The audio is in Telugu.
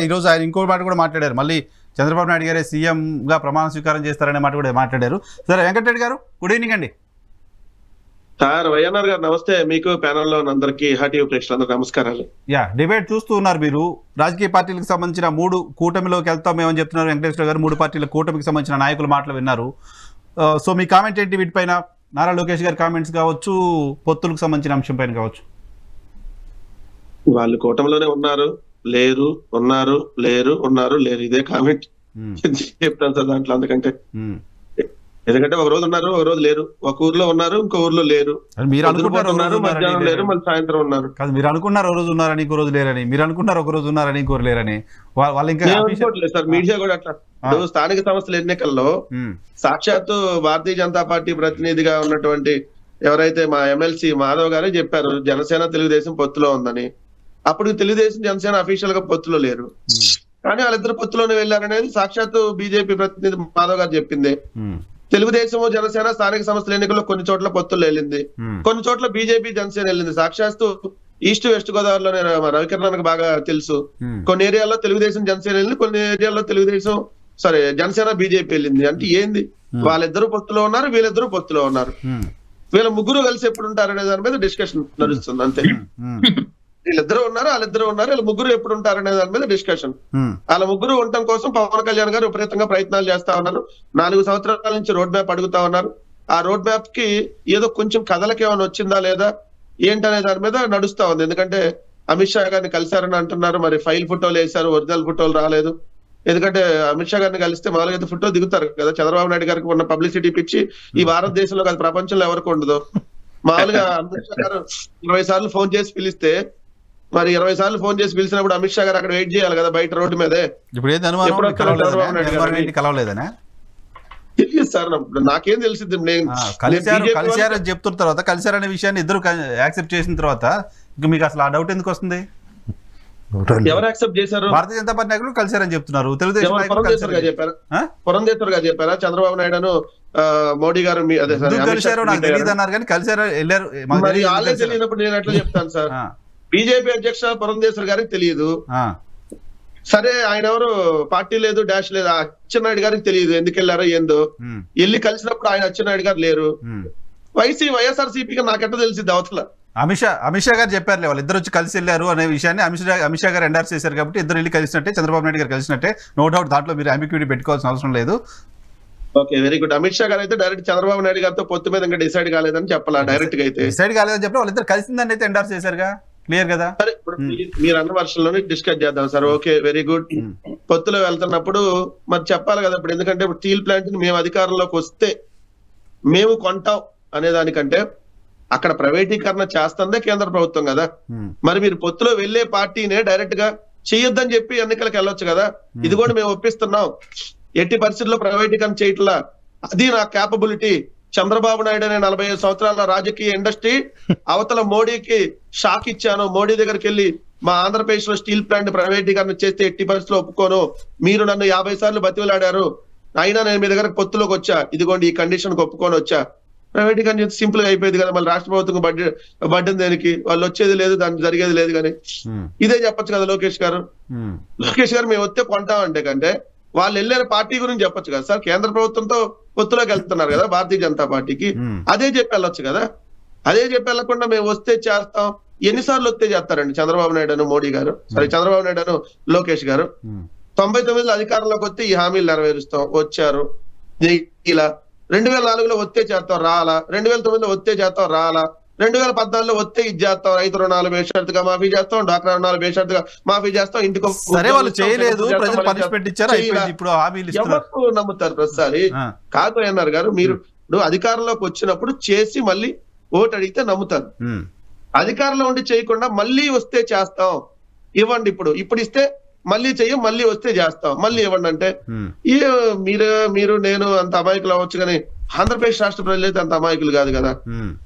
ఈరోజు ఆయన ఇంకో మాట కూడా మాట్లాడారు, మళ్ళీ చంద్రబాబు నాయుడు గారే సీఎంగా ప్రమాణ స్వీకారం చేస్తారనే మాట కూడా మాట్లాడారు. సరే వెంకటరెడ్డి గారు, గుడ్ ఈవినింగ్ అండి. సార్ వైఎన్ఆర్ గారు నమస్తే. మీకు ప్యానెల్లో అందరికీ హార్టీ ప్రేక్షకులందరికీ నమస్కారాలు. డిబేట్ చూస్తూ ఉన్నారు మీరు. రాజకీయ పార్టీలకు సంబంధించిన 3 కూటమిలోకి వెళ్తామేమని చెప్తున్నారు వెంకటేశ్వర గారు. 3 పార్టీల కూటమికి సంబంధించిన నాయకుల మాటలు విన్నారు. సో మీ కామెంట్ ఏంటి వీటిపైన? నారా లోకేష్ గారి కామెంట్స్ కావచ్చు, పొత్తులకు సంబంధించిన అంశం పైన కావచ్చు. వాళ్ళు కూటమిలోనే ఉన్నారు, లేరు, ఉన్నారు, లేరు, ఉన్నారు, లేరు, ఇదే కామెంట్ చెప్తాను సార్ దాంట్లో. ఎందుకంటే ఒక రోజు ఉన్నారు, ఒక రోజు లేరు. ఒక ఊర్లో ఉన్నారు, ఇంకో ఊర్లో లేరు. మీరు అనుకుంటారు మధ్యాహ్నం లేరు, మళ్ళీ సాయంత్రం ఉన్నారు. కాదు, మీరు అనుకున్నారు ఒక రోజు ఉన్నారని ఇంకో రోజు లేరని, మీరు అనుకున్నారు ఒక రోజు ఉన్నారని ఇంకో లేరని. వాళ్ళు ఇంకా అనుకోవట్లేదు సార్. మీడియా కూడా అట్లా. స్థానిక సంస్థల ఎన్నికల్లో సాక్షాత్తు భారతీయ జనతా పార్టీ ప్రతినిధిగా ఉన్నటువంటి ఎవరైతే మా ఎమ్మెల్సీ మాధవ్ గారే చెప్పారు జనసేన తెలుగుదేశం పొత్తులో ఉందని. అప్పుడు తెలుగుదేశం జనసేన అఫీషియల్ గా పొత్తులో లేరు, కానీ వాళ్ళిద్దరు పొత్తులోనే వెళ్ళారనేది సాక్షాత్తు బీజేపీ ప్రతినిధి మాధవ్ గారు చెప్పింది. తెలుగుదేశం జనసేన స్థానిక సంస్థల ఎన్నికల్లో కొన్ని చోట్ల పొత్తులు వెళ్ళింది, కొన్ని చోట్ల బీజేపీ జనసేన వెళ్ళింది. సాక్షాత్తు ఈస్ట్ వెస్ట్ గోదావరిలోనే రవికిరణ్ బాగా తెలుసు. కొన్ని ఏరియాల్లో తెలుగుదేశం జనసేన వెళ్ళింది, కొన్ని ఏరియాల్లో జనసేన బీజేపీ వెళ్ళింది. అంటే ఏంది, వాళ్ళిద్దరు పొత్తులో ఉన్నారు, వీళ్ళిద్దరూ పొత్తులో ఉన్నారు. వీళ్ళ ముగ్గురు కలిసి ఎప్పుడు ఉంటారు అనే దాని మీద డిస్కషన్ నడుస్తుంది అంతే. వీళ్ళిద్దరూ ఉన్నారు, వాళ్ళిద్దరు ఉన్నారు, వీళ్ళ ముగ్గురు ఎప్పుడు ఉంటారనే దాని మీద డిస్కషన్. వాళ్ళ ముగ్గురు ఉండటం కోసం పవన్ కళ్యాణ్ గారు విపరీతంగా ప్రయత్నాలు చేస్తా ఉన్నారు. 4 సంవత్సరాల నుంచి రోడ్ మ్యాప్ అడుగుతా ఉన్నారు. ఆ రోడ్ మ్యాప్ కి ఏదో కొంచెం కథలకి ఏమైనా వచ్చిందా లేదా ఏంటనే దాని మీద నడుస్తా ఉంది. ఎందుకంటే అమిత్ షా గారిని కలిశారని అంటున్నారు, మరి ఫైల్ ఫోటోలు వేశారు, ఒరిజినల్ ఫోటోలు రాలేదు. ఎందుకంటే అమిత్ షా గారిని కలిస్తే మామూలుగా అయితే ఫోటో దిగుతారు కదా. చంద్రబాబు నాయుడు గారికి ఉన్న పబ్లిసిటీ పిచ్చి ఈ భారతదేశంలో కాదు, ప్రపంచంలో ఎవరికి ఉండదు. మామూలుగా అమిత్ షా గారు 20 సార్లు ఫోన్ చేసి పిలిస్తే, మరి 20 సార్లు ఫోన్ చేసి పిలిచినప్పుడు అమిత్ షా గారు అక్కడ వెయిట్ చేయాలి కదా బయట రోడ్డు మీదే. తెలియదు సార్, నాకేం తెలిసింది. కలిశారని చెప్తున్న తర్వాత, కలిశారనే విషయాన్ని ఇద్దరు యాక్సెప్ట్ చేసిన తర్వాత మీకు అసలు ఆ డౌట్ ఎందుకు వస్తుంది? ఎవరు యాక్సెప్ట్ చేశారు? భారతీయ జనతా పార్టీ నాయకులు కలిశారని చెప్తున్నారు. తెలుగుదేశం పురంధేశ్వర్ గారు చెప్పారా చంద్రబాబు నాయుడును మోడీ గారు కలిశారు? నాకు తెలియదు అన్నారు, కానీ కలిశారు, వెళ్ళారు. వాళ్ళే తెలియనప్పుడు నేను ఎట్లా చెప్తాను సార్? బీజేపీ అధ్యక్ష పురంధేశ్వర్ గారికి తెలియదు. సరే, ఆయన ఎవరు పార్టీ లేదు, డాష్ లేదు. అచ్చెన్నాయుడు గారికి తెలియదు ఎందుకు వెళ్ళారో ఏందో. వెళ్ళి కలిసినప్పుడు ఆయన అచ్చెన్నాయుడు గారు లేరు. వైఎస్ఆర్సీపీకి నాకెట్ట తెలిసింది అవతల? అమిత్ షా గారు చెప్పారులే, వాళ్ళు ఇద్దరు వచ్చి కలిసి వెళ్ళారు అనే విషయాన్ని అమిత్ షా గారు ఎండార్స్ చేశారు. కాబట్టి ఇద్దరు వెళ్ళి కలిసినట్టే, చంద్రబాబు నాయుడు గారు కలిసినట్టే. నో డౌట్, దాంట్లో మీరు అంబిగ్యూటీ పెట్టుకోవాల్సిన అవసరం లేదు. Okay, very good. Amit Shah గారు అయితే డైరెక్ట్ చంద్రబాబు నాయుడు గారితో పొత్తు మీద ఇంకా డిసైడ్ కాలేదని చెప్పాలా? డైరెక్ట్ గా అయితే డిసైడ్ కాలేదని చెప్పి వాళ్ళిద్దరు కలిసిందని అయితే ఎండార్స్ చేశారుగా, క్లియర్ కదా. సరే, ఇప్పుడు మీరు అన్న వర్షంలోనే డిస్కస్ చేద్దాం సార్. Okay, very good. పొత్తులో వెళ్తున్నప్పుడు మరి చెప్పాలి కదా ఇప్పుడు. ఎందుకంటే ఇప్పుడు స్టీల్ ప్లాంట్ ని మేము అధికారంలోకి వస్తే మేము కొంటాం అనే దానికంటే అక్కడ ప్రైవేటీకరణ చేస్తుందే కేంద్ర ప్రభుత్వం కదా. మరి మీరు పొత్తులో వెళ్లే పార్టీనే డైరెక్ట్ గా చెయ్యొద్దని చెప్పి ఎన్నికలకు వెళ్ళొచ్చు కదా. ఇది కూడా మేము ఒప్పిస్తున్నాం, ఎట్టి పరిస్థితుల్లో ప్రైవేటీకరణ చేయట్లా, అది నా క్యాపబిలిటీ. చంద్రబాబు నాయుడు అనే 45 సంవత్సరాల రాజకీయ ఇండస్ట్రీ అవతల మోడీకి షాక్ ఇచ్చాను. మోడీ దగ్గరికి వెళ్ళి మా ఆంధ్రప్రదేశ్ లో స్టీల్ ప్లాంట్ ప్రైవేటీకరణ చేస్తే ఎట్టి పరిస్థితుల్లో ఒప్పుకోను, మీరు నన్ను 50 సార్లు బతిలాడారు, అయినా నేను మీ దగ్గర పొత్తులోకి వచ్చా, ఇదిగోండి ఈ కండిషన్ కు ఒప్పుకొని వచ్చా. ప్రైవేటీకరణ చేస్తే సింపుల్ గా అయిపోయింది కదా. మళ్ళీ రాష్ట్ర ప్రభుత్వం బడ్డెన్ దేనికి? వాళ్ళు వచ్చేది లేదు, దానికి జరిగేది లేదు. కానీ ఇదే చెప్పొచ్చు కదా లోకేష్ గారు. లోకేష్ గారు మేము వస్తే కొంటామంటే కంటే వాళ్ళు వెళ్ళిన పార్టీ గురించి చెప్పొచ్చు కదా సార్. కేంద్ర ప్రభుత్వంతో పొత్తులోకి వెళ్తున్నారు కదా భారతీయ జనతా పార్టీకి, అదే చెప్పి వెళ్ళొచ్చు కదా. అదే చెప్పి వెళ్ళకుండా మేము వస్తే చేస్తాం, ఎన్నిసార్లు వస్తే చేస్తారండి చంద్రబాబు నాయుడు మోడీ గారు, చంద్రబాబు నాయుడు లోకేష్ గారు. 99లో అధికారంలోకి వస్తే ఈ హామీలు నెరవేరుస్తాం వచ్చారు. ఇలా 2004లో వస్తే చేస్తాం రాలా, 2009లో వస్తే చేస్తాం రాలా, 2014లో వస్తే ఇది చేస్తాం, రైతు రుణాలు బేషరతుగా మాఫీ చేస్తాం, డాక్టర్ రుణాలు బేషరతుగా మాఫీ చేస్తాం, ఇంటికి ఎవరు నమ్ముతారు ప్రతిసారి? కాదు అన్నారు గారు, మీరు అధికారంలోకి వచ్చినప్పుడు చేసి మళ్ళీ ఓటు అడిగితే నమ్ముతారు. అధికారంలో ఉండి చేయకుండా మళ్ళీ వస్తే చేస్తాం, ఇవ్వండి ఇప్పుడు ఇస్తే మళ్ళీ చెయ్యం, మళ్ళీ వస్తే చేస్తాం, మళ్ళీ ఇవ్వండి అంటే మీరు నేను అంత అమాయకులు అవ్వచ్చు, కానీ ఆంధ్రప్రదేశ్ రాష్ట్ర ప్రజలు అయితే అంత అమాయకులు కాదు కదా.